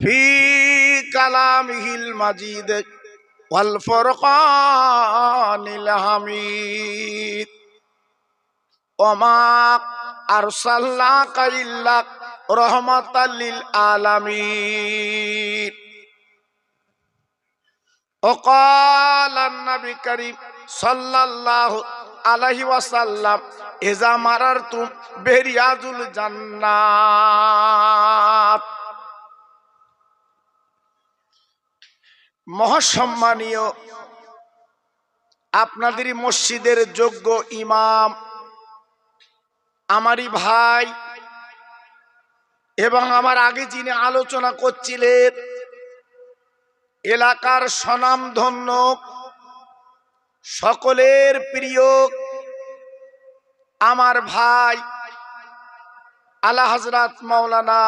ফি কালামিহিল মাজিদ ওয়াল ফুরকানিল হামিদ ওমা আরসালনাকা ইল্লা রাহমাতাল লিল আলামিন। ওয়াকালা নবী করিম সাল্লাল্লাহু আলাইহি ওয়াসাল্লাম ইজা মারারতুম বিরিয়াজুল জান্নাত। মহাসম্মানীয় আপনাদেরই মসজিদের যোগ্য ইমাম, আমারই ভাই এবং আমার আগে যিনি আলোচনা করছিলেন, এলাকার স্বনামধন্য সকলের প্রিয় আমার ভাই আলা হযরত মাওলানা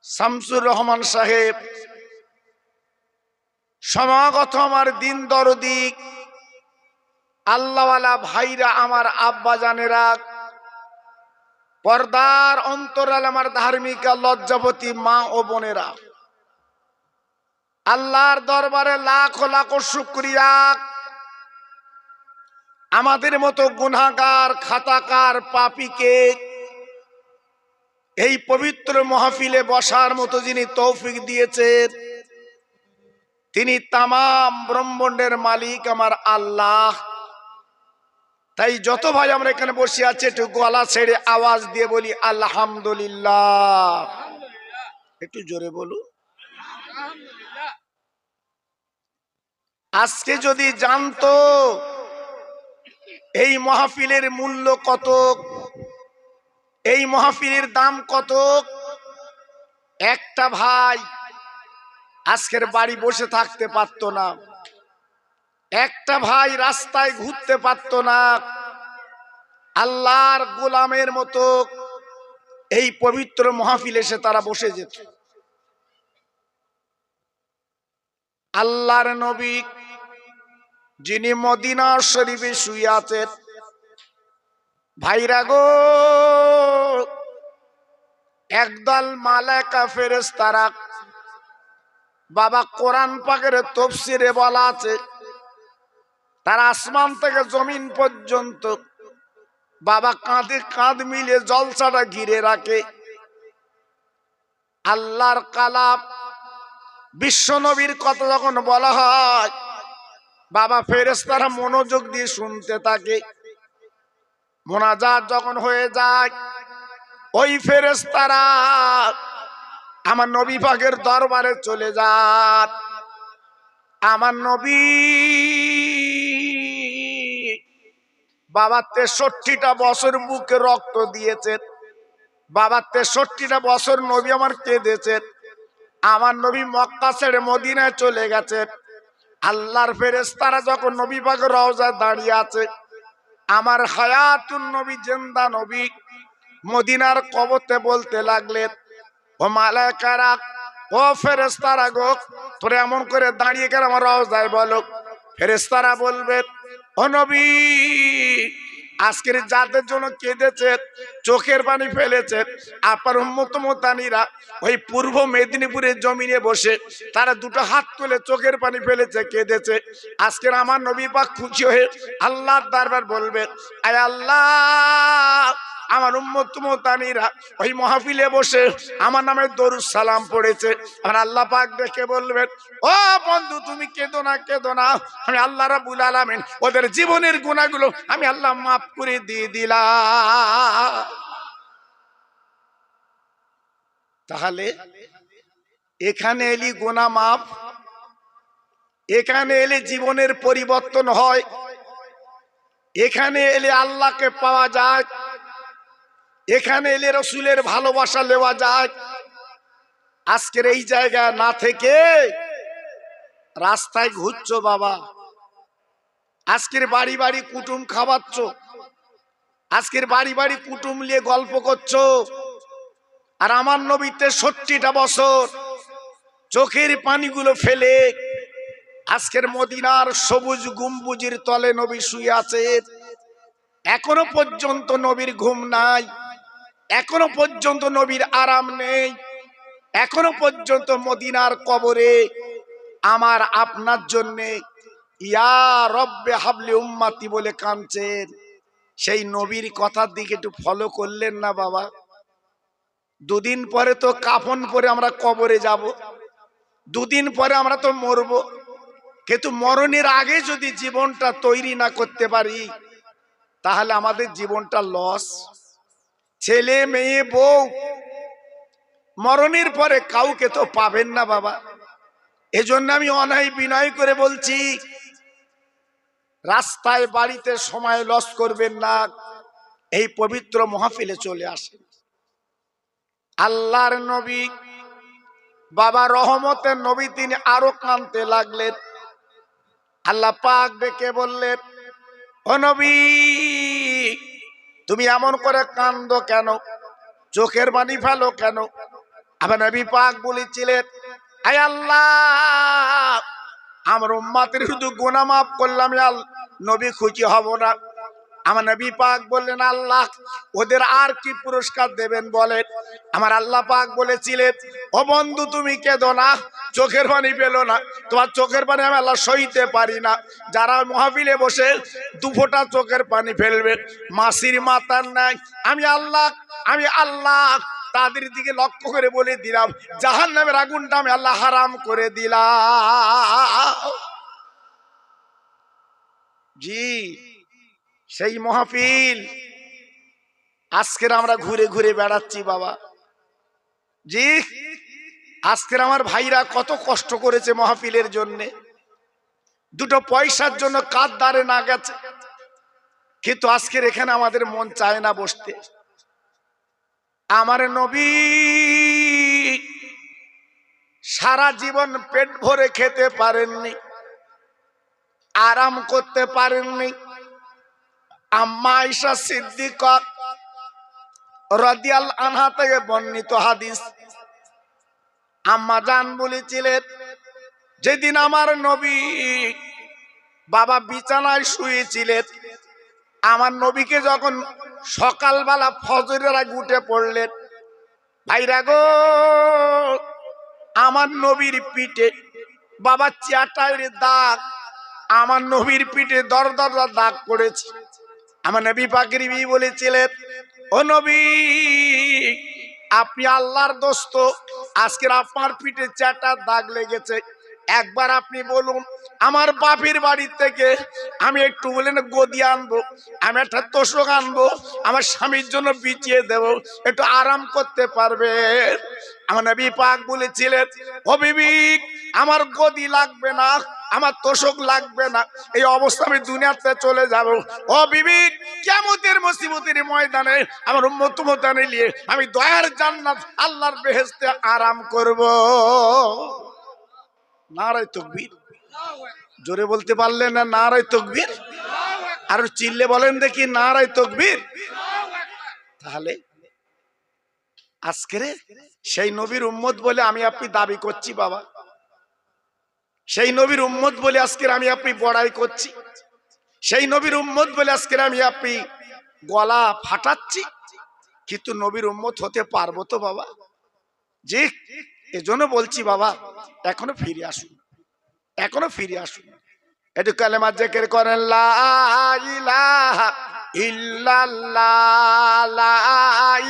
শামসুর রহমান সাহেব, সমাগত আমার দিন দরদি আল্লাহওয়ালা ভাইরা, আমার আব্বা জানেরা, পর্দার অন্তরাল আমার ধার্মিক লজ্জাবতী মা ও বোনেরা, আল্লাহর দরবারে লাখ লাখ শুকরিয়া। আমাদের মতো গুনাহগার, খাতাকার, পাপীকে এই পবিত্র মাহফিলে বসার মতো যিনি তৌফিক দিয়েছেন, তিনি তামাম ব্রহ্মাণ্ডের মালিক আমার আল্লাহ। তাই যত ভাই আমরা এখানে বসে আছি, একটু গলা ছেড়ে আওয়াজ দিয়ে বলি আলহামদুলিল্লাহ। একটু জোরে বলু। আজকে যদি জানতো এই মাহফিলের মূল্য কত, এই মাহফিলের দাম কত, একটা ভাই আজকের বাড়ি বসে থাকতে পারতো না, একটা ভাই রাস্তায় ঘুরতে পারতো না, আল্লাহর গোলামের মতো এই পবিত্র মাহফিলে এসে তারা বসে যেত। আল্লাহর নবী যিনি মদিনা শরীফে শুয়ে আছেন, ভাইরা গো, একদল মালায়েকা ফেরেশতারা, বাবা কোরআন পাকের তাফসীরে বলা আছে, তারা আসমান থেকে জমিন পর্যন্ত বাবা কাঁধে কাঁধ মিলে জলসাটা ঘিরে রাখে। আল্লাহর কালাম বিশ্ব নবীর কথা যখন বলা হয়, বাবা ফেরেশতারা মনোযোগ দিয়ে শুনতে থাকে। মোনাজাত যখন হয়ে যায়, ওই ফেরেশতারা আমার নবী পাকের দরবারে চলে যান। আমার নবী বাবা 63টা বছর বুকে রক্ত দিয়েছেন, বাবা 63টা বছর নবী আমার কেঁদেছেন। আমার নবী মক্কা ছেড়ে মদিনায় চলে গেছেন। আল্লাহর ফেরেশতারা যখন নবী পাকের রওজায় দাঁড়িয়ে আছে, আমার হায়াতুন নবী, জিন্দা নবী মদিনার কবরে বলতে লাগলেন, ও মালায়েকারা, ও ফেরেশতারা গো, তোরা এমন করে দাঁড়িয়ে কেন আমার রওজায় বলো। ফেরেশতারা বলবেন, ও নবী, আজকের যাদের জন্য কেঁদেছেন, চোখের পানি ফেলেছেন, আপনার উম্মত মুতানিরা ওই পূর্ব মেদিনীপুরের জমিনে বসে তারা দুটো হাত তুলে চোখের পানি ফেলেছে, কেঁদেছে। আজকের আমার নবী পাক খুশি হয়ে আল্লাহর দরবার বলবেন, আয় আল্লাহ, আমার উম্মত মুতানিরা ওই মাহফিলে বসে আমার নামে দরুদ সালাম পড়েছে। আর আল্লাহ পাক দেখে বলবেন, ও বন্ধু, তুমি কেঁদো না, কেঁদো না, আমি আল্লাহ রাব্বুল আলামিন ওদের জীবনের গুনাহগুলো আমি আল্লাহ মাফ করে দিয়ে দিলাম। তাহলে এখানে এলি গুনাহ মাফ, এখানে এলে জীবনের পরিবর্তন হয়, এখানে এলে আল্লাহকে পাওয়া যায়, এখানে এলে রসুলের ভালোবাসা নেওয়া যায়। আজকের এই জায়গা না থেকে রাস্তায় ঘুরছো বাবা, আজকের বাড়ি বাড়ি কুটুম খাওয়াচ্ছ, আজকের বাড়ি বাড়ি কুটুম নিয়ে গল্প করছো। আর আমার নবী 63টা বছর চোখের পানিগুলো ফেলে আজকের মদিনার সবুজ গম্বুজের তলে নবী শুয়ে আছে। এখনো পর্যন্ত নবীর ঘুম নাই, এখনো পর্যন্ত নবীর আরাম নেই। এখনো পর্যন্ত মদিনার কবরে আমার আপনার জন্য ইয়া রব্বে হাবলি উম্মতি বলে কাঁদছেন। সেই নবীর কথার দিকে একটু ফলো করলেন না বাবা? দুদিন পরে তো কাফন পরে আমরা কবরে যাব, দুদিন পরে আমরা তো মরব, কিন্তু মরণের আগে যদি জীবনটা তৈরি না করতে পারি তাহলে আমাদের জীবনটা লস। ছেলে মেয়ে বউ মরণের পরে কাউকে তো পাবেন না বাবা। এজন্য আমি অনাই বিনয় করে বলছি, রাস্তায় বাড়িতে সময় লস করবেন না, এই পবিত্র মাহফিলে চলে আসেন। আল্লাহর নবী বাবা রহমতের নবী তিনি আরো কাঁদতে লাগলেন। আল্লাহ পাক ডেকে বললেন, ও নবী তুমি এমন করে কাঁদো কেন, চোখের পানি ফেলো কেন? আমার নবী পাক বলেছিলেন, আয় আল্লাহ আমার উম্মতের শুধু গুনাহ মাফ করলাম নবী খুশি হব না? আমার নবী পাক বললেন, আল্লাহ ওদের আর কি পুরস্কার দেবেন বলেন? আমার আল্লাহ পাক বলেছিলেন, ও বন্ধু তুমি কেঁদো না, চোখের পানি পেলো না, তোমার চোখের পানি আমি আল্লাহ সইতে পারি না। যারা মাহফিলে বসে দু ফোঁটা চোখের পানি ফেলবে, মাসির মাতার নাই, আমি আল্লাহ তাদের দিকে লক্ষ্য করে বলে দিলাম জাহান্নামের আগুনটা আমি আল্লাহ হারাম করে দিলাম। জি সেই মাহফিল আজকের আমরা ঘুরে ঘুরে বেড়াচ্ছি বাবা। জি আজকের আমার ভাইরা কত কষ্ট করেছে মাহফিলের জন্য, দুটো পয়সার জন্য কাঁধ দাঁড়ে না গেছে, কিন্তু আজকের এখানে আমাদের মন চায় না বসতে। আমার নবী সারা জীবন পেট ভরে খেতে পারেননি, আরাম করতে পারেননি। আম্মা আয়েশা সিদ্দিকা রাদিয়াল্লাহু আনহা থেকে বর্ণিত হাদিস, আম্মা জান বলেছিলেন, যেদিন আমার নবী বাবা বিছানায় শুয়েছিলেন, আমার নবীকে যখন সকালবেলা ফজরের আগে উঠে পড়লেন, ভাইরা গো আমার নবীর পিঠে বাবা চাটাইয়ের দাগ, আমার নবীর পিঠে দর দর দাগ পড়েছে। আমার নবী পাকের বিবি বলেছিলেন, ও নবী আপনি আল্লাহর দোস্ত, আজকের আপনার পিঠে চাটার দাগ লেগেছে, একবার আপনি বলুন আমার বাপের বাড়ি থেকে আমি একটু বলেন গদি আনবো, আমি একটা তোষক আনবো, আমার স্বামীর জন্য বিছিয়ে দেব, একটু আরাম করতে পারবে? আমার নবী পাক বলেছিলেন, ও বিবি আমার গদি লাগবে না, আমার তোষক লাগবে না, এই অবস্থা আমি দুনিয়াতে চলে যাব। ও বিবি কিয়ামতের মুসিবতের ময়দানে আমার উম্মত উম্মতানে নিয়ে আমি দয়ার জান্নাত আল্লাহর বেহেশতে আরাম করব। নারায়ে তাকবীর, জোরে বলতে পারলেন না নারায়ে তাকবীর? আর চিল্লে বলেন দেখি নারায়ে তাকবীর। তাহলে আজকে সেই নবীর উম্মত বলে আমি আপনি দাবি করছি বাবা, সেই নবীর উম্মত বলে আজকে আমি আপনি বড়াই করছি, সেই নবীর উম্মত বলে আজকে আমি আপনি গলা ফাটাচ্ছি, কিন্তু নবীর উম্মত হতে পারবো তো বাবা? জি এজন্য বলছি বাবা এখনো ফিরে আসুন, এখনো ফিরে আসুন, একটু কালেমা জিকির করেন, লা ইলাহা ইল্লাল্লাহ, লা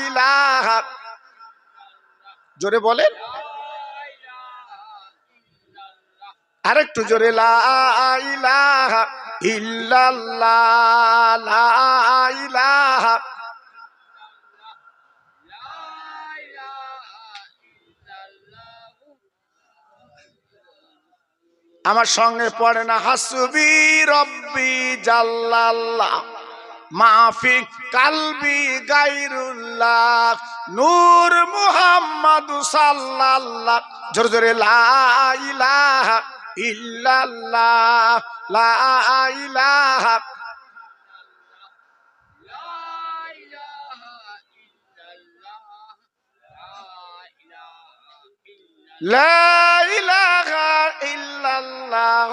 ইলাহা, জোরে বলেন আরেকটু জোরে, লা ইলাহা ইল্লাল্লাহ, লা ইলাহা। আমার সঙ্গে পড়ে না, হাসবি রব্বি জাল্লাল্লাহ মাফি কালবি গায়রুল্লাহ নূর মুহাম্মদ সাল্লাল্লাহ, জোরে জোরে, লা ইলাহা ইল্লাল্লাহ, লা ইলাহা, লা ইলাহা ইল্লাল্লাহ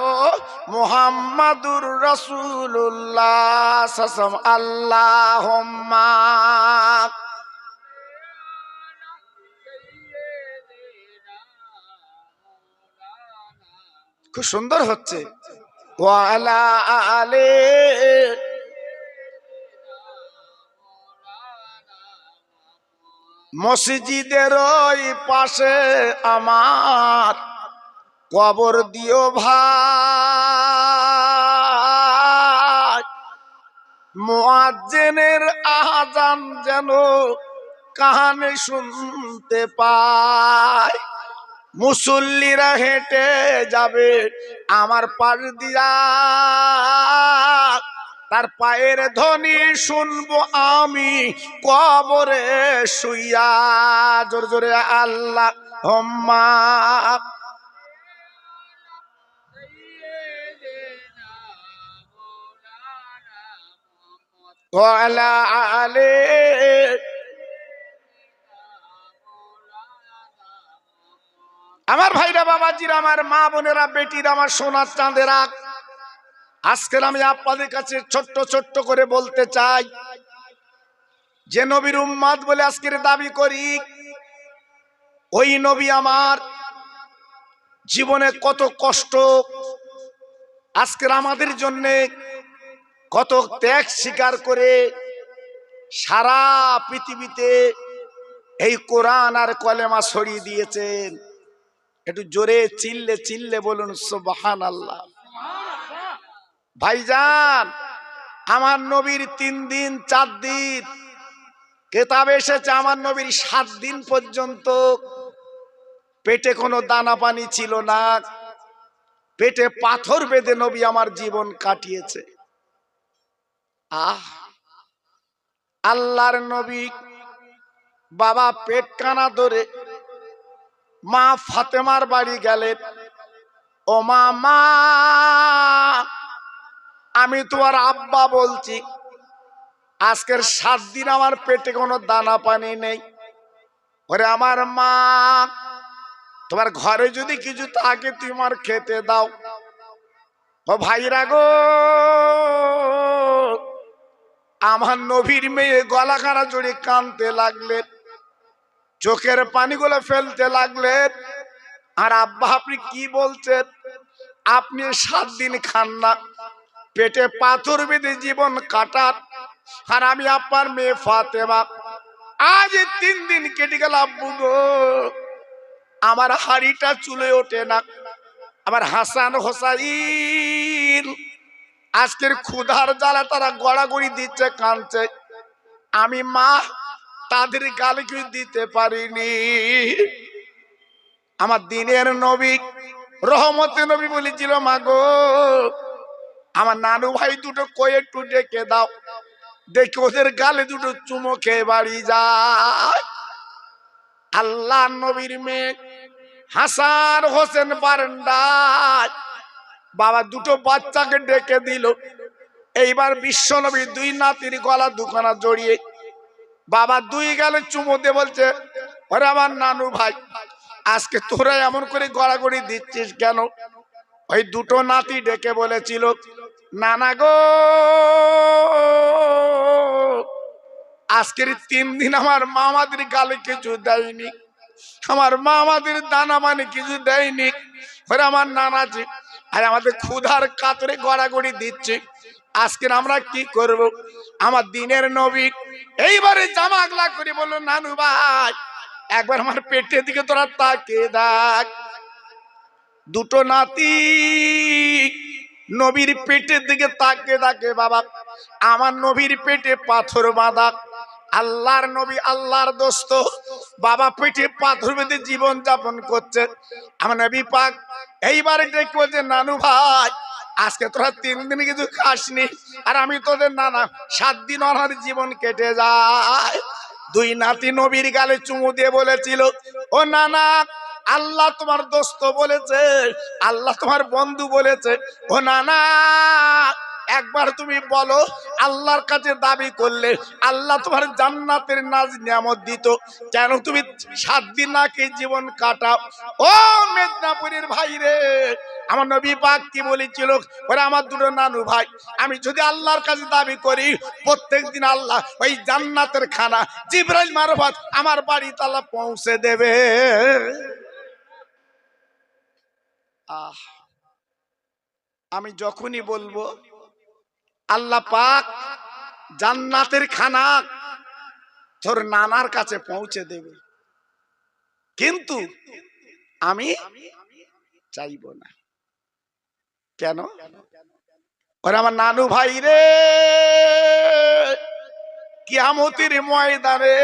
মুহাম্মাদুর রাসূলুল্লাহ সাসাম, আল্লাহুম্মা খুব সুন্দর হচ্ছে। ওয়ালা আলে মসজিদের ওই পাশে আমার কবর দিও ভাই, মুয়াজ্জিনের আযান যেন কানে শুনতে পায়। মুসল্লিরা হেঁটে যাবে আমার পাশ দিয়া, তার পায়ের ধ্বনি শুনবো আমি কবরে শুইয়া। জোরে জোরে আল্লাহ হুম্মা ওয়ালা আলে। আমার ভাইরা, বাবাজিরা, আমার মা বোনেরা, বেটিরা, আমার সোনার চাঁদেরা, আজকের আমি আপনাদের কাছে ছোট্ট ছোট্ট করে বলতে চাই, যে নবীর উম্মত বলে আজকের দাবি করি, ওই নবী আমার জীবনে কত কষ্ট, আজকের আমাদের জন্য কত ত্যাগ স্বীকার করে সারা পৃথিবীতে এই কোরআন আর কলেমা ছড়িয়ে দিয়েছেন। একটু জোরে চিল্লে চিল্লে বলুন সুবহানাল্লাহ। ভাইজান, আমার নবীর 3 দিন 4 দিন কিতাবে এসেছে, আমার নবীর 7 দিন পর্যন্ত পেটে কোনো দানা পানি ছিল না, পেটে পাথর বেঁধে নবী আমার জীবন কাটিয়েছে। আল্লাহর নবী বাবা পেট কানা ধরে মা ফাতেমার বাড়ি গেলেন। ও মা, মা আমি তোমার আব্বা বলছি, আজকের 7 দিন আমার পেটে কোনো দানা পানি নেই। ওরে আমার মা, তোমার ঘরে যদি কিছু থাকে তুমি আমার খেতে দাও। ও ভাইরা গো, আমার নবীর মেয়ে গলাখানা জড়িয়ে কাঁদতে লাগলেন, চোখের পানিগুলো ফেলতে লাগলেন। আর আব্বা, আপনি কি বলছেন? আপনি 7 দিন খান না, পেটে পাথর বেঁধে জীবন কাটান, আর আমি আপনার মেয়ে ফাতেমা আজ 3 দিন কেটে গেল। আব্বু গো, আমার হাড়িটা চুলে ওঠে না। আমার হাসান হোসাইন আজকের ক্ষুধার জ্বালা তারা গড়াগড়ি দিচ্ছে, কাঁদছে। আমি মা তাদের গালে কিছু দিতে পারিনি। আমার দিনের নবী, রহমতের নবী বলেছিল, মা গো, আমার নানু ভাই দুটো কই একটু ডেকে দাও, দেখি ওদের গালে দুটো চুমো খেয়ে বাড়ি যায়। আল্লাহ নবীর মেয়ে হাসান হোসেন বারান্দায় বাবা দুটো বাচ্চাকে ডেকে দিল। এইবার বিশ্ব নবী 2 নাতির গলা দুখানা জড়িয়ে বাবা 2 গালে চুমো দিয়ে বলছে, ওরে আমার নানু ভাই, আজকে তোরা এমন করে গড়াগড়ি দিচ্ছিস কেন? ওই দুটো নাতি ডেকে বলেছিল, নানা গো, আজকের 3 দিন আমার মা আমাদের গালে কিছু দেয়নি, আমার মা আমাদের দানা মানে কিছু দেয়নি। ওরে আমার নানাজি, আর আমাদের ক্ষুধার কাতরে গড়াগড়ি দিচ্ছে, আজকে আমরা কি করব? আমার দিনের নবী এইবারে জামাগলা করে বলল, নানু ভাই, একবার আমার পেটের দিকে তোরা তাকিয়ে দেখ। দুটো নাতি নবীর পেটের দিকে তাকিয়ে দেখে, বাবা আমার নবীর পেটে পাথর বাঁধা। আল্লাহর নবী, আল্লাহর দোস্ত, বাবা পেটে পাথর বেঁধে জীবন যাপন করছে। আমার নবী পাক এইবারে ডেকে বলছে, নানু ভাই, আজকে তোরা 3 দিন কিছু খাসনি, আর আমি তোদের নানা 7 দিন আমার জীবন কেটে যায়। 2 নাতি নবীর গালে চুমু দিয়ে বলেছিল, ও নানা, আল্লাহ তোমার দোস্ত বলেছে, আল্লাহ তোমার বন্ধু বলেছে। ও নানা, একবার তুমি বলো, আল্লাহর কাছে দাবি করলে আল্লাহ তোমার জান্নাতের নাজ নিয়ামত দিত, কেন তুমি 7 দিন নাকি জীবন কাটাও? ও মেদিনীপুরের ভাই রে, আমার নবী পাক কি বলেছিল, ওরা আমার দুটো নানু ভাই, আমি যদি আল্লাহর কাছে দাবি করি, প্রত্যেক দিন আল্লাহ ওই জান্নাতের খানা জিবরাইল মারফত আমার বাড়িতে আল্লাহ পৌঁছে দেবে। আমি যখনই বলবো আল্লাহ পাক জান্নাতের খানা তোর নানার কাছে পৌঁছে দেবে, কিন্তু আমি চাইবো না। কেন? ওরে আমার নানু ভাই রে, কিয়ামতের ময়দানে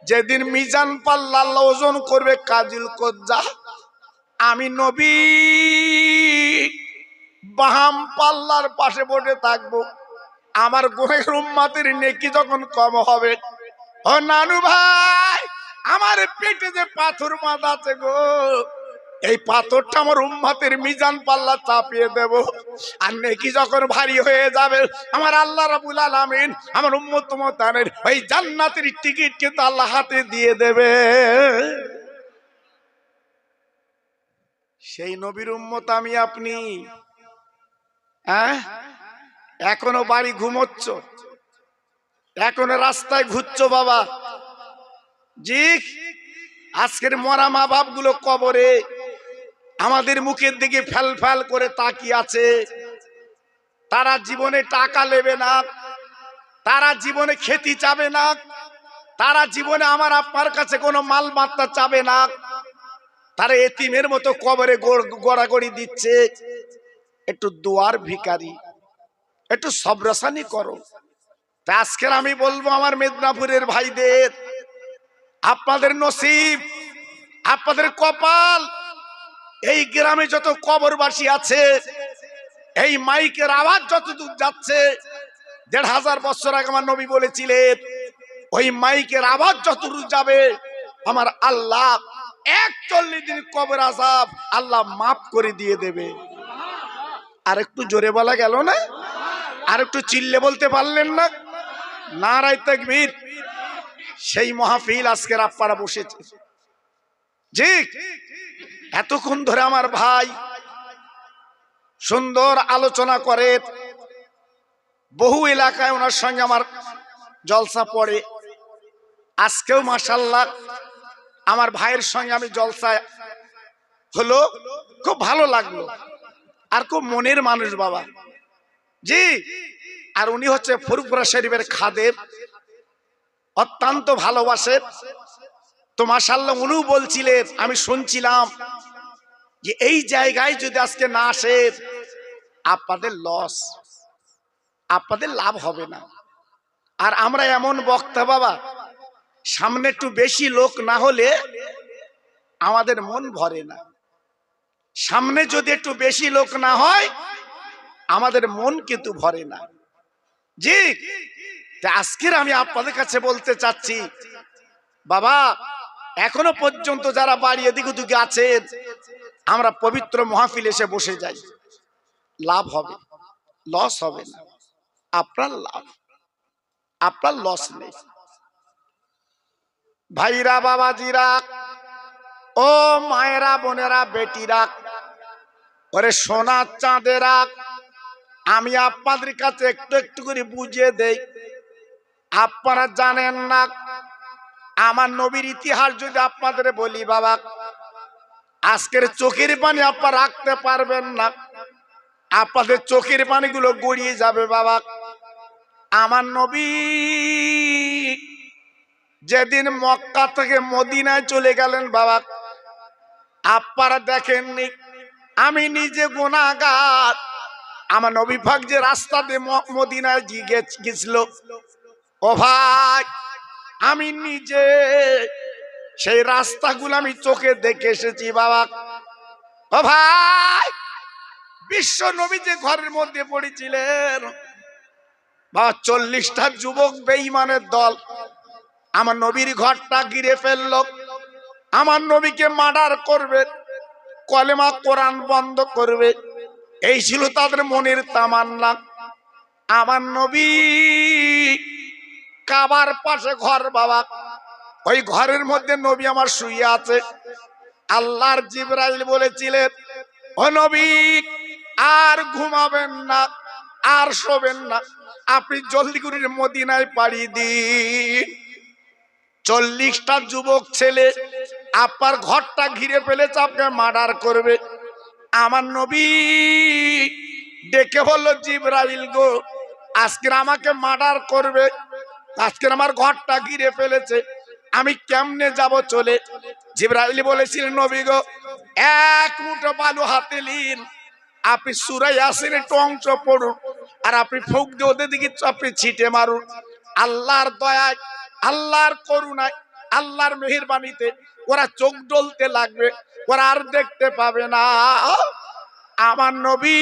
যেদিন মিজান পাল্লা আল্লাহ ওজন করবে কাজিল কজ্জা, আমি নবী বাহাম পাল্লার পাশে বসে থাকবো। আমার গুনাহের উম্মতের নেকি যখন কম হবে, ও নানু ভাই, আমার পেটে যে পাথর বাঁধা আছে গো, এই পাথরটা আমার উম্মতের মিজান পাল্লা চাপিয়ে দেব। আর নেকি যখন ভারী হয়ে যাবে, আমার আল্লাহ রাব্বুল আলামিন আমার উম্মত মুতানের ওই জান্নাতের টিকিট কিন্তু আল্লাহ হাতে দিয়ে দেবে। সেই নবীর উম্মত আমি আপনি। হ্যাঁ, এখনো বাড়ি ঘুমোচ্ছ, এখনো রাস্তায় ঘুরছো বাবা। জি, আজকের মরা মা বাপ গুলো কবরে আমাদের মুখের দিকে ফ্যাল ফ্যাল করে তাকিয়ে আছে। তারা জীবনে টাকা নেবে না, তারা জীবনে খেতি চাবে না, তারা জীবনে আমার আপনার কাছে কোনো মাল মাত্রা চাবে না। তারা এতিমের মতো কবরে গড়াগড়ি দিচ্ছে। একটু দুয়ার ভিখারি, একটু সবরাসানি করো। তা আজকের আমি বলবো আমার মেদিনীপুরের ভাইদের, আপনাদের নসিব, আপনাদের কপাল। এই গ্রামে যত কবরবাসী আছে, এই মাইকের আওয়াজ যতদূর যাচ্ছে, ১৫০০ বছর আগে আমার নবী বলেছিলেন, ওই মাইকের আওয়াজ যতদূর যাবে আমার আল্লাহ ৪১ দিন কবর আযাব আল্লাহ মাফ করে দিয়ে দেবে। আর একটু জোরে বলা গেল না? আর একটু চিল্লে বলতে পারলেন না? নারায়ে তাকবীর। সেই মাহফিল আজকের আপনারা বসেছে। জি, এতক্ষণ ধরে আমার ভাই সুন্দর আলোচনা করে, বহু এলাকায় ওনার সঙ্গে আমার জলসা পড়ে। আজকেও মাশাআল্লাহ আমার ভাইয়ের সঙ্গে আমি জলসায় হলো, খুব ভালো লাগলো। আর খুব মনের মানুষ বাবা। জি, আর উনি হচ্ছে ফুরফুরা শরীফের খাদেম, অত্যন্ত ভালোবাসে। তো মাশাআল্লাহ উনিও বলছিলেন, আমি শুনছিলাম যে এই জায়গায় যদি আজকে না আসে আপনাদের লস, আপনাদের লাভ হবে না। আর আমরা এমন বক্তা বাবা, সামনে একটু বেশি লোক না হলে আমাদের মন ভরে না। সামনে যদি একটু বেশি লোক না হয় আমাদের মন কিন্তু ভরে না। জি, আজকের আমি আপনাদের কাছে বলতে চাচ্ছি বাবা, এখনো পর্যন্ত যারা বাড়ি এদিক ওদিকে আছেন, আমরা পবিত্র মাহফিল এসে বসে যাই, লাভ হবে, লস হবে না। আপনার লাভ, আপনার লস নেই। ভাইরা বাবাজিরা, ও মায়েরা বোনেরা বেটিরা, ওরে সোনার চাঁদেরা, আমি আপনাদের কাছে একটু একটু করে বুঝিয়ে দেই। আপনারা জানেন না, আমার নবীর ইতিহাস যদি আপনাদের বলি বাবা, আজকের চোখের পানি আপনারা রাখতে পারবেন না, আপনাদের চোখের পানিগুলো গড়িয়ে যাবে বাবা। আমার নবী যেদিন মক্কা থেকে মদিনায় চলে গেলেন বাবা, আপনারা দেখেননি, আমি নিজে গুনাহগার। আমার নবী পাক যে রাস্তা দিয়ে মদিনায় গেছিল, ও ভাই আমি নিজে সেই রাস্তাগুলো আমি চোখে দেখে এসেছি বাবা। ও ভাই, বিশ্ব নবী যে ঘরের মধ্যে পড়েছিলেন বাবা, ৪০টা যুবক বেঈমানের দল আমার নবীর ঘরটা ঘিরে ফেলল। আমার নবীকে মার্ডার করবে, কলেমা কোরআন বন্ধ করবে, এই ছিল তাদের মনের তামান্না। আমার নবী কাবার পাশে ঘর বাবা, ওই ঘরের মধ্যে নবী আমার শুয়ে আছে। আল্লাহর জিবরাইল বলেছিলেন, ও নবী আর ঘুমাবেন না, আর শোবেন না, আপনি জলদি করে মদিনায় পাড়ি দিন। ৪০টা যুবক ছেলে আপনার ঘরটা ঘিরে ফেলেছে, আপনাকে মার্ডার করবে। আমার নবী ডেকে বলল, জিবরাইল গো, আজকে আমাকে মার্ডার করবে, আজকে আমার ঘরটা ঘিরে ফেলেছে, আমি কেমনে যাব চলে? জিবরাইল বলেছিলেন, নবী গো, এক মুঠো বালু হাতে নিন, আপনি সূরা ইয়াসিনের একটু অংশ পড়ুন, আর আপনি ফুঁক দিয়ে ওদের দিকে আপনি ছিটে মারুন। আল্লাহর দয়ায়, আল্লাহর করুণায়, আল্লাহর মেহেরবানিতে ওরা চোখ ডলতে লাগবে, ওরা আর দেখতে পাবে না। আমার নবী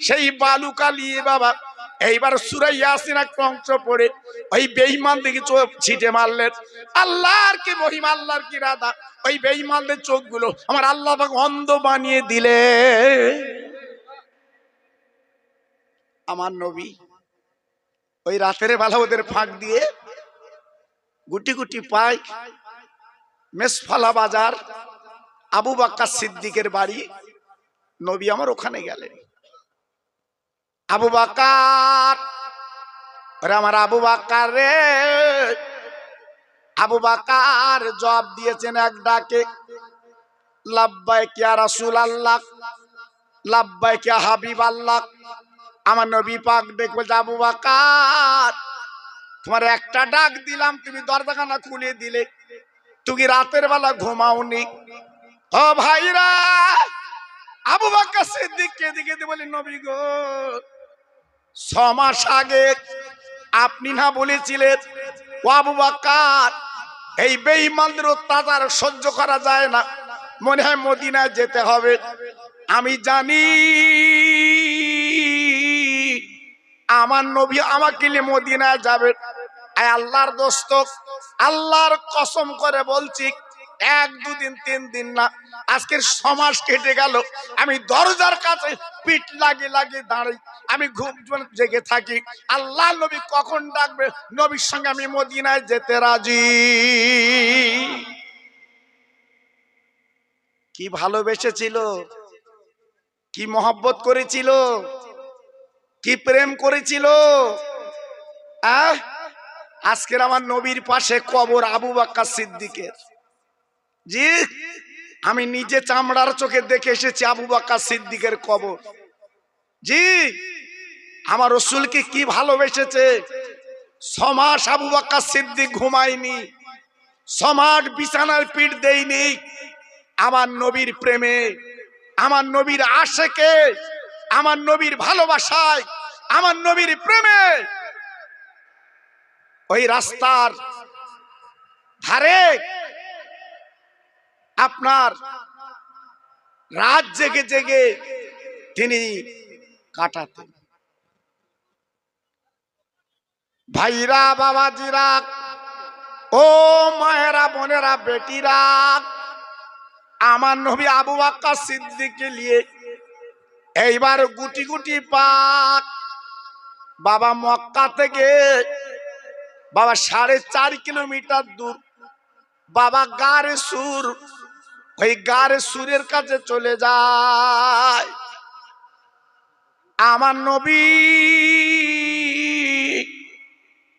সেই বালুকা নিয়ে বাবা এইবার সূরা ইয়াসিন একটা অংশ পড়ে ওই বেঈমান দিকে চোখ ছিটে মারলেন। আল্লাহর কি মহিমা, আল্লাহর কি রাধা, ওই বেঈমানদের চোখগুলো আমার আল্লাহ পাক অন্ধ বানিয়ে দিলে। আমার নবী ওই রাতের বেলা ওদের ফাঁক দিয়ে গুটি গুটি পায় মেসফালা বাজার, আবু বকর সিদ্দিকের বাড়ি, নবী আমার ওখানে গেলেন। আবু বকর, আরে আমার আবু বকর রে, আবু বকর জবাব দিয়েছেন এক ডাকে, লাব্বাইক ইয়া রাসূলুল্লাহ, লাব্বাইক ইয়া হাবিবাল্লাহ। আমার নবী পাক দেখবে, আবু বকর তোমার একটা ডাক দিলাম, তুমি দরজাখানা খুলে দিলে, তুমি রাতের বেলা ঘুমাওনি। ও ভাইরা, আবু বকর সিদ্দিককে দিকে বলি, নবী গো, 6 মাস আগে আপনি না বলেছিলেন, ও আবু বকর, এই বেঈমানদের অত্যাচার সহ্য করা যায় না, মনে হয় মদিনায় যেতে হবে। আমি জানি আমার নবী আমাকে নিয়ে মদিনায় যাবে। আল্লাহর দোস্ত, আল্লাহর কসম করে বলছি, 1 2 দিন 3 দিন না, আজকের 6 মাস কেটে গেল, আমি দরজার কাছে পিঠ লাগিয়ে লাগিয়ে দাঁড়াই, আমি ঘুম জেগে থাকি, আল্লাহ নবী কখন ডাকবে, নবীর সঙ্গে আমি মদিনায় যেতে রাজি। কি ভালোবেসেছিল, কি মহব্বত করেছিল, কি প্রেম করেছিল। আজকের আমার নবীর পাশে কবর আবু বকর সিদ্দিকের। জি, আমি নিজে চামড়ার চোখে দেখে এসেছি আবু বকর সিদ্দিকের কবর। জি, আমার রাসূলকে কি ভালোবেসেছে। 6 মাস আবু বকর সিদ্দিক ঘুমায়নি, 6 মাস বিছানায় পিঠ দেয়নি, আমার নবীর প্রেমে, আমার নবীর আশেকে, আমার নবীর ভালোবাসায়, আমার নবীর প্রেমে। ওই রাস্তার ধারে আপনার রাত জেগে জেগে তিনি কাটাতেন। ভাইরা, বাবাজিরা, ও মায়েরা, বোনেরা, বেটিরা, আমার নবী আবু বকর সিদ্দিককে নিয়ে এইবার গুটি গুটি পাক বাবা মক্কা থেকে বাবা 4.5 কিলোমিটার দূর বাবা গারে সুর, ওই গারে সুরের কাছে চলে যায়। আমার নবী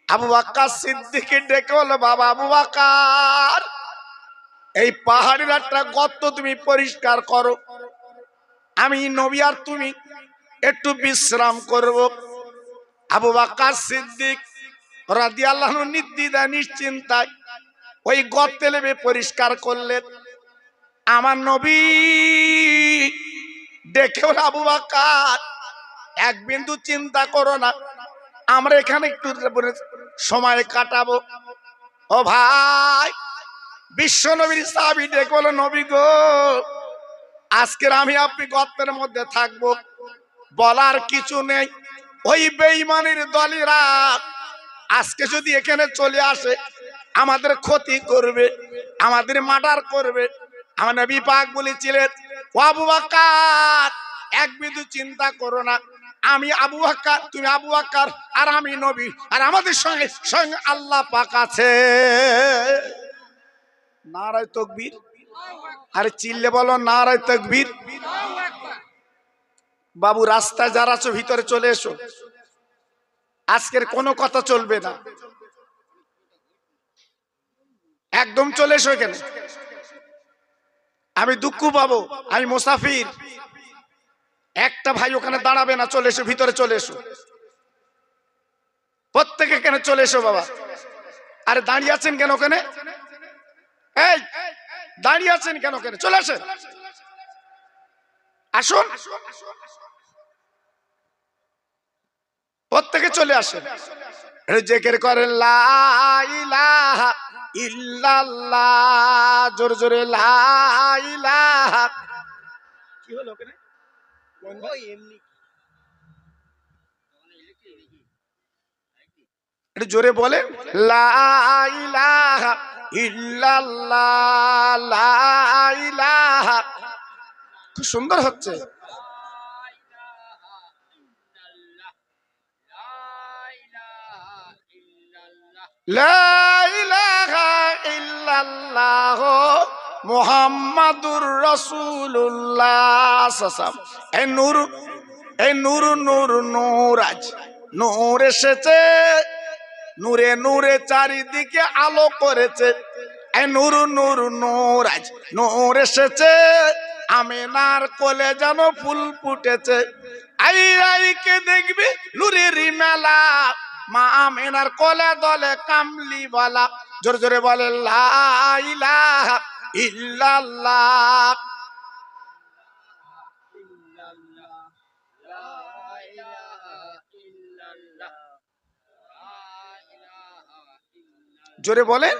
আবু বকর সিদ্দিককে ডেকে বলল, বাবা আবু বকর, এই পাহাড়ের একটা গর্ত তুমি পরিষ্কার করো, আমি নবী আর তুমি একটু বিশ্রাম করব। আবু বকর সিদ্দিক রাদিয়াল্লাহু আনহু নির্দ্বিধা নিশ্চিন্তায় ওই গর্তে নেমে পরিষ্কার করলেন। আমার নবী ডেকে বলে, আবু বকর, এক বিন্দু চিন্তা করো না, আমরা এখানে একটু সময় কাটাবো। ও ভাই, বিশ্ব নবীর সাহাবী ডেকে বলো, নবী গো, আজকের আমি আপনি গর্তের মধ্যে থাকবো, বলার কিছু নেই। ওই বেঈমানের দলেরা আজকে যদি এখানে চলে আসে, আমাদের ক্ষতি করবে, আমাদের মার্ডার করবে। আমার নবী পাক বলেছিলেন, ও আবু বকর, এক বিন্দু চিন্তা করো না, আমি আবু বকর, তুমি আবু বকর, আর আমি নবী, আর আমাদের সঙ্গে সঙ্গে আল্লাহ পাক আছে। নারায়ে তাকবীর। আরে চিল্লে বলো নারায়ে তাকবীর। বাবু, রাস্তায় যারা আছো ভিতরে চলে এসো, আজকের কোনো কথা চলবে না, একদম চলে এসো এখানে। আমি দুঃখ পাবো, আমি মুসাফির। একটা ভাই ওখানে দাঁড়াবে না, চলে এসো, ভিতরে চলে এসো, প্রত্যেকে কেন চলে এসো বাবা। আরে দাঁড়িয়ে আছেন কেন ওখানে? এই দাঁড়িয়ে আছেন কেন? কেন চলে আসেন, আসুন, প্রত্যেকে চলে আসেন। জিকির করেন লা ইলাহা ইল্লাল্লাহ, জোরে জোরে লা ইলাহা। কি হলো ওখানে? একটু জোরে বলেন লা ইলাহা ইল্লাল্লাহ, লা ইলাহা। খুব সুন্দর হচ্ছে। লা ইলাহা ইল্লাল্লাহ মুহাম্মাদুর রাসূলুল্লাহ। এই নূর, এই নূর নূর নূর, আজ নূর এসেছে, নূরে নূরে চারিদিকে আলো করেছে। এই নূর নূর নূর, আজ নূর এসেছে, আমিনার কোলে যেন ফুল ফুটেছে। আই আইকে দেখবি নূরের মেলা, মা আমিনার কোলে দলে কামলি বালা। জোরে জোরে বলে লা ইলাহা ইল্লাল্লাহ। জোরে বলে,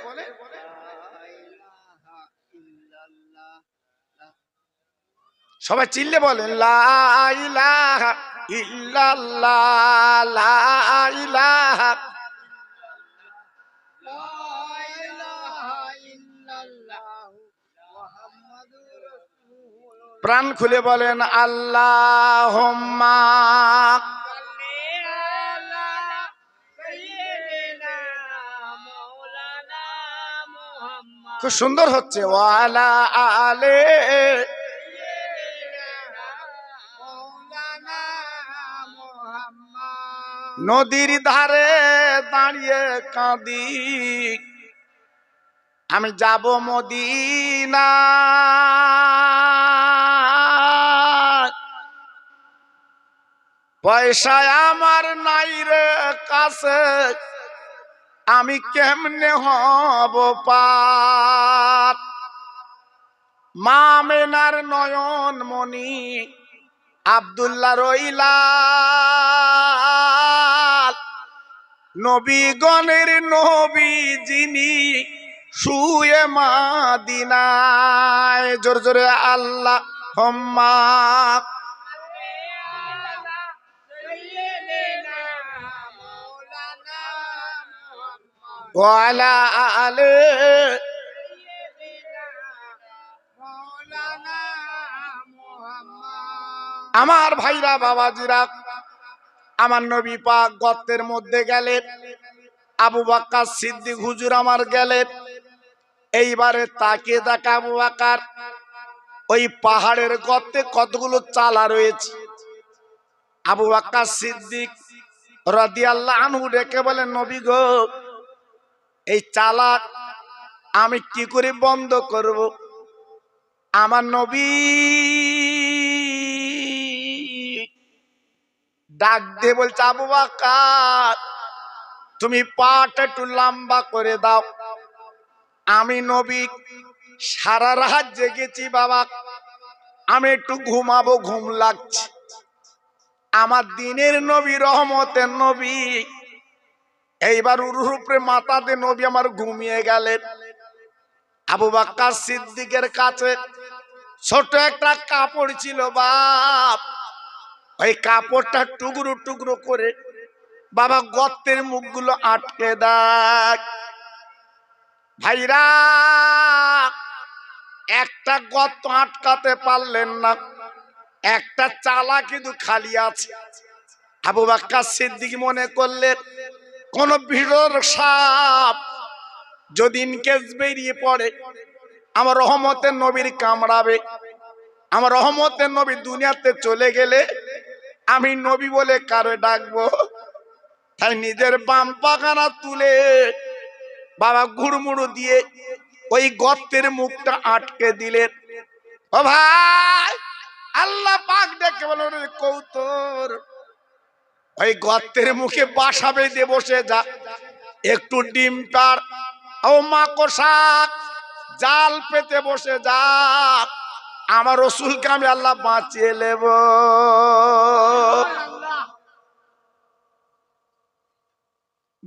সবাই চিল্লে বলেন লা ইলাহা ইল্লাল্লাহ, লা ইলাহা। প্রাণ খুলে বলেন আল্লাহুম্মা। খুব সুন্দর হচ্ছে। ওয়ালা আলে, নদীর ধারে দাঁড়িয়ে কাঁদি, আমি যাব মদিনা। পয়সায় আমার নাই রে কাছে, আমি কেমনে হব পার। মা আমিনার নয়ন মনি আব্দুল্লাহ রইলা, নবীগণের নবী যিনি শুয়ে মাদিনায়। জোরে জোরে আল্লাহুম্মা। ওয়ালা আলে, আমার ভাইরা বাবাজিরা, আমার নবী পাক গর্তের মধ্যে গেলেন, আবু বকর সিদ্দিক হুজুর আমার গেলেন। এইবারে তাকিয়ে দেখা আবু বকর, ওই পাহাড়ের গর্তে কতগুলো চালা রয়েছে। আবু বকর সিদ্দিক রাদিয়াল্লাহু আনহু ডেকে বলেন, নবী গো, এই চালা আমি কি করে বন্ধ করব? আমার নবী ডাক দিয়ে বলছে, আবু বকর তুমি পাটা একটু লম্বা করে দাও। আমি নবী সারা রাত জেগেছি বাবা, আমি একটু ঘুমাবো, ঘুম লাগছে। আমার দিনের নবী, রহমতের নবী, এইবার উরুর উপরে মাথাতে নবী আমার ঘুমিয়ে গেলেন। আবু বকর সিদ্দিকের কাছে ছোট একটা কাপড় ছিল বাপ, ওই কাপড়টা টুকরো টুকরো করে বাবা গর্তের মুখগুলো আটকে দেয়। ভাইরা, একটা গর্ত আটকাতে পারলেন না, একটা চালা কিন্তু খালি আছে। আবু বকর সিদ্দিক মনে করলেন, কোন ভিড়র সাপ যদি ইনকেস বেরিয়ে পড়ে, আমার রহমতের নবীর কামড়াবে। আমার রহমতের নবী দুনিয়াতে চলে গেলে আমি নবী বলে কারে ডাকবো? তাই নিজের বাম পাখানা তুলে বাবা গুড়মুড়ু দিয়ে ওই গর্তের মুখটা আটকে দিলেন। ও ভাই, আল্লাহ পাক ডেকে বলেন কৌতর, ওই গর্তের মুখে বাসা বেঁধে বসে যা, একটু ডিম পার ও মাকড়সা জাল পেতে বসে যা, আমার রসুলকে আমি আল্লাহ বাঁচিয়ে নেব।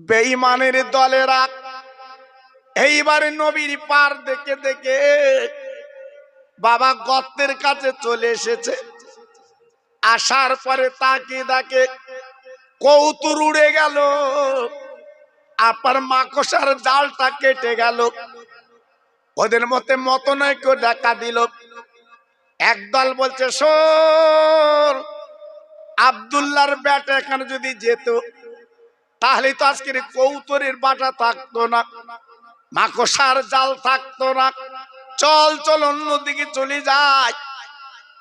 বেঈমানের দলেরা এইবারে নবীর পার দেখে দেখে বাবা গর্তের কাছে চলে এসেছে। আসার পরে তাকে দেখে কৌতুর উড়ে গেল, আপনার মাকড়সার জালটা কেটে গেল। ওদের মতে মতনৈক্য দেখা দিল। একদল বলছে শোন, আব্দুল্লাহর বেটা এখানে যদি যেত তাহলে তো আজকের কৌতুরের বাটা থাকতো না, মাকড়সার জাল থাকতো না। চল চল অন্যদিকে চলে যায়।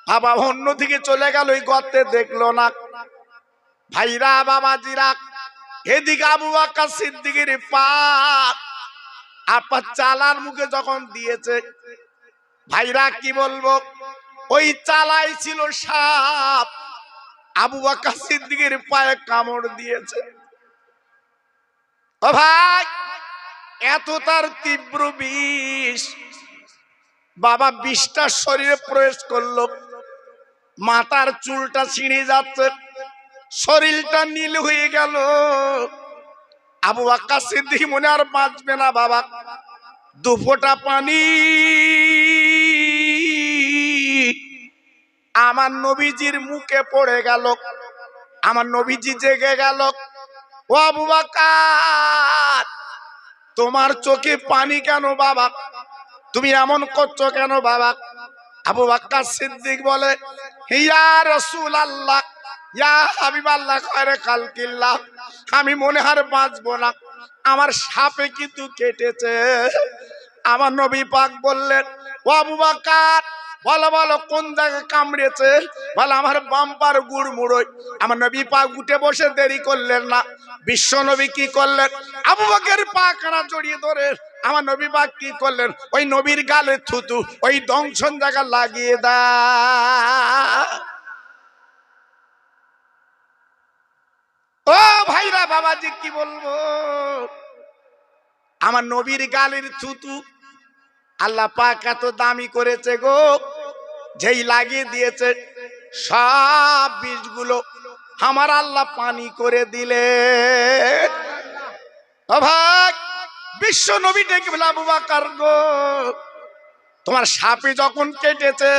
বাবা অন্যদিকে চলে গেল, ওই গর্তে দেখলো না। ভাইরা বাবাজিরা, এদিকে আবু বকর সিদ্দিকের পা আপনার চালার মুখে যখন দিয়েছে, ভাইরা কি বলবো, ওই চালাই ছিল সাপ, আবু বকর সিদ্দিকের পায়ে কামড় দিয়েছে। ও ভাই, এত তার তীব্র বিষ, বাবা বিষটা শরীরে প্রবেশ করলো, মাথার চুলটা ছিঁড়ে যাচ্ছে, শরীরটা নীল হয়ে গেল। আবু বকর সিদ্দিক মনে আর বাঁচবে না বাবা, দুফোঁটা পানি আমার নবীজির মুখে পড়ে গেল। আমার নবীজি জেগে গেল। ও আবু বকর, তোমার চোখে পানি কেন বাবা, তুমি এমন করছো কেন বাবা? আবু বকর সিদ্দিক বলে, ইয়া রাসূলুল্লাহ, ইয়া হাবিবাল্লাহ, খায়রে খালকিল্লাহ, আমি মনে আর বাঁচবো না, আমার সাপে কিন্তু কেটেছে। আমার নবী পাক বললেন, ও আবু বকর, বলো বলো কোন জায়গায় কামড়েছে? বলে আমার বাম্পার গুড় মুড়োয়। আমার নবী পাক উঠে বসে দেরি করলেন না। বিশ্ব নবী কি করলেন? আবু বকরের পা কানা জড়িয়ে ধরে আমার নবী পাক কি করলেন? ওই নবীর গালে থুতু ওই দংশন জায়গা লাগিয়ে দেয়। ও ভাইরা বাবাজি, কি বলবো, আমার নবীর গালের থুতু আল্লাহ পাক এত দামি করেছে গো, যেই লাগিয়ে দিয়েছে সব বিষগুলো আমার আল্লাহ পানি করে দিলে। ও ভাই, বিশ্ব নবী ডেকে বলে, আবু বকর গো, তোমার সাপে যখন কেটেছে,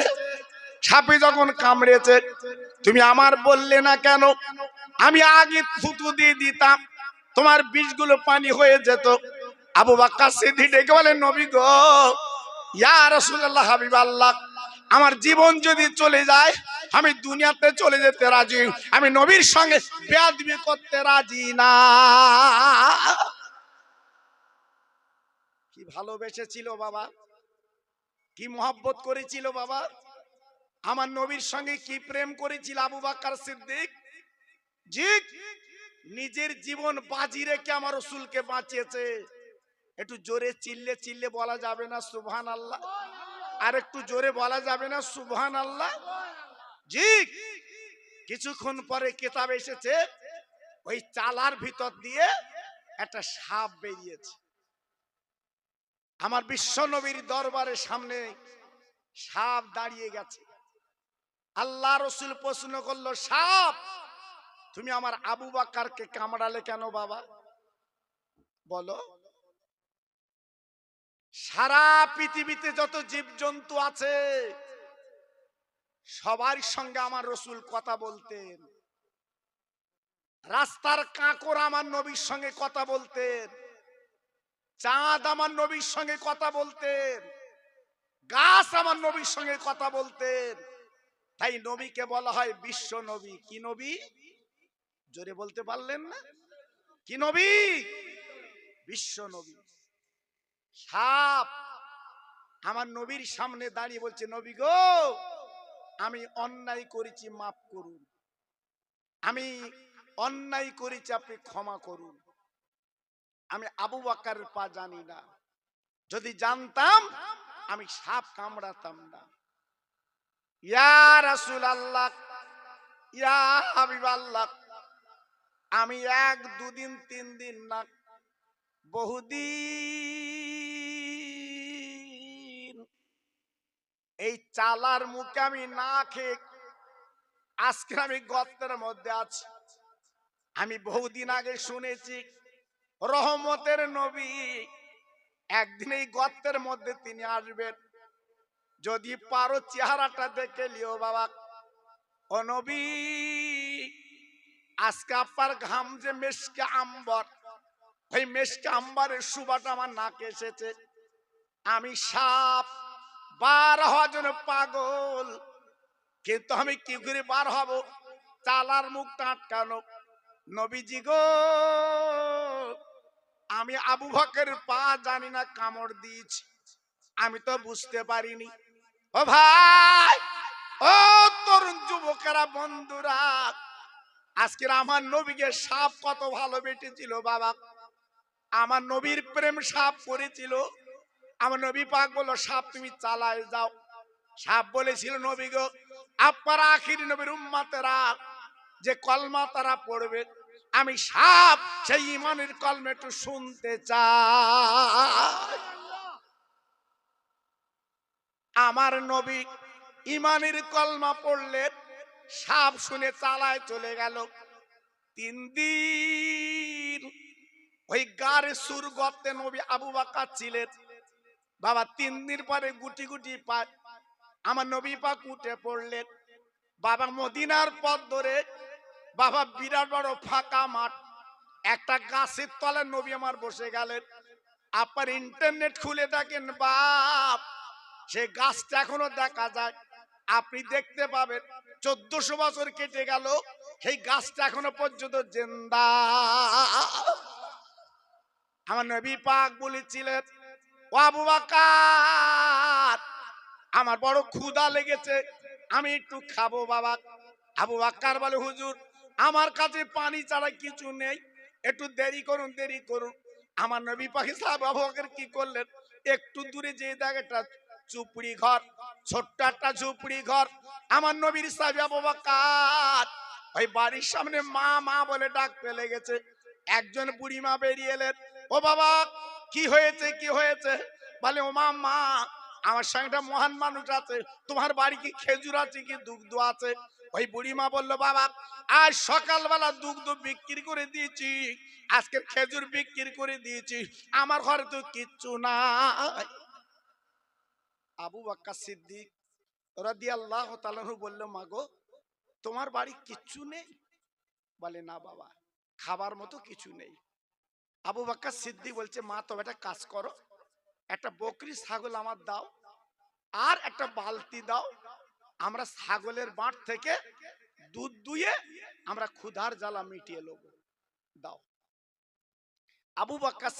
সাপে যখন কামড়েছে, তুমি আমার বললে না কেন? আমি আগে থুতু দিয়ে দিতাম, তোমার বিষগুলো পানি হয়ে যেত। আবু বকর সিদ্দিক ডেকে বলেন, নবী গো, ইয়া রাসূলুল্লাহ, হাবিবাল্লাহ, আমার জীবন যদি চলে যায় আমি দুনিয়াতে চলে যেতে রাজি, আমি নবীর সঙ্গে বেয়াদবি করতে রাজি না। কি ভালোবেসেছিল বাবা, কি মহব্বত করেছিল বাবা, আমার নবীর সঙ্গে কি প্রেম করেছিল আবু বকর সিদ্দিক। জি, নিজের জীবন বাজি রেখে আমার রাসূলকে বাঁচিয়েছে। একটু জোরে চিল্লে চিল্লে বলা যাবে না সুবহানাল্লাহ? আর একটু জোরে বলা যাবে না সুবহানাল্লাহ? জি। কিছুক্ষণ পরে কিতাব এসেছে, ওই চালার ভিতর দিয়ে একটা সাপ বেরিয়েছে। আমার বিশ্ব নবীর দরবারের সামনে সাপ দাঁড়িয়ে গেছে। আল্লাহ রসুল প্রশ্ন করলো, সাপ তুমি আমার আবু বকরকে কামড়ালে কেন বাবা? বলো। সারা পৃথিবীতে যত জীবজন্তু আছে সবার সঙ্গে আমার রসুল কথা বলতেন। রাস্তার কাঁকড় আমার নবীর সঙ্গে কথা বলতেন, চাঁদ আমার নবীর সঙ্গে কথা বলতেন, গাছ আমার নবীর সঙ্গে কথা বলতেন। তাই নবীকে বলা হয় বিশ্ব নবী। কি নবী? জোরে বলতে পারলেন না? কি নবী? বিশ্ব নবী। সাপ আমার নবীর সামনে দাঁড়িয়ে বলছে, নবী গো, আমি অন্যায় করেছি, মাফ করুন, আমি অন্যায় করেছি, আপনি ক্ষমা করুন। আমি আবু বকরের পা জানি না, যদি জানতাম আমি সাপ কামড়াতাম না। ইয়া রাসূলুল্লাহ, ইয়া হাবিবাল্লাহ, আমি 1-2 দিন 3 দিন না, বহুদিন এই চালার মুখে আমি না খেয়ে আজকে আমি গর্তের মধ্যে আছি। আমি বহুদিন আগে শুনেছি রহমতের নবী একদিন এই গর্তের মধ্যে তিনি আসবেন, যদি পারো চেহারাটা দেখে লিও বাবা। ও নবী, আজকে আপনার ঘাম যে মেশকে আম্বর, ওই মেশকে আম্বারের সুবাটা আমার নাকে এসেছে। আমি সাপ বার হওয়ার জন্য পাগল, কিন্তু আমি কি করে বার হব? চালার মুখটা আটকানো। নবীজি গো, আমি আবু বকরের পা জানি না কামড় দিয়েছি, আমি তো বুঝতে পারিনি। ও ভাই, ও তরুণ যুবকেরা, বন্ধুরা, আজকের আমার নবীকে সাপ কত ভালোবেসেছিল বাবা। আমার নবীর প্রেম সাপ করেছিল। আমার নবী পাক বলল, সাপ তুমি চালায় যাও। সাপ বলেছিল, নবী গো, আপনারা আখির নবীর উম্মতেরা যে কলমা তারা পড়বে, আমি সাপ সেই ইমানের কলমা একটু শুনতে চাই। আমার নবী ইমানের কলমা পড়লেন, সাপ শুনে চালায় চলে গেল। 3 দিন ওই গারে সুর গর্তে নবী আবু বকর ছিলেন বাবা। 3 দিন পরে গুটি গুটি পায় আমার নবী পাক উঠে পড়লেন বাবা। মদিনার পথ ধরে বাবা, বিরাট বড় ফাঁকা মাঠ, একটা গাছের তলে নবী আমার বসে গেলেন। আপনার ইন্টারনেট খুলে দেখেন বাপ, সেই গাছটা এখনো দেখা যায়। আপনি দেখতে পাবেন 1400 বছর কেটে গেল, সেই গাছটা এখনো পর্যন্ত জিন্দা। আমার নবী পাক বলেছিলেন, ও আবু বকর, আমার বড় ক্ষুধা লেগেছে, আমি একটু খাবো বাবা। আবু বকর বলে, হুজুর আমার কাছে পানি ছাড়া কিছু নেই, একটু দেরি করুন, দেরি করুন। আমার নবী পাক সাহেব আবু বকর কি করলেন, একটু দূরে যে জায়গাটা ঝুপড়ি ঘর, ছোট্ট একটা ঝুপড়ি ঘর, আমার নবীর সাহেব আবু বকর ওই বাড়ির সামনে মা মা বলে ডাক পেলে গেছে। একজন বুড়ি মা বেরিয়ে এলেন, ও বাবা কি হয়েছে, কি হয়েছে? বলে, ও মা, মা আমার সঙ্গে একটা মহান মানুষ আছে, তোমার বাড়ি কি খেজুর আছে কি দুগ্ধ আছে? ওই বুড়ি মা বললো, বাবা আজ সকালবেলা দুগ্ধ বিক্রি করে দিয়েছি, আজকের খেজুর বিক্রি করে দিয়েছি, আমার ঘরে তো কিচ্ছু নাই। আবু বকর সিদ্দিক রাদিয়াল্লাহু তাআলা বলল, মা গো, তোমার বাড়ি কিচ্ছু নেই? বলে, না বাবা, খাবার মতো কিছু নেই। আবু বকর সিদ্দিক বলছে, মা তবে একটা কাজ করো, একটা বকরি ছাগল আমার দাও, আর একটা বালতি দাও, আমরা ছাগলের বাঁট থেকে দুধ দুয়ে আমরা ক্ষুধার জ্বালা মিটিয়ে নেব, দাও। আবু বকর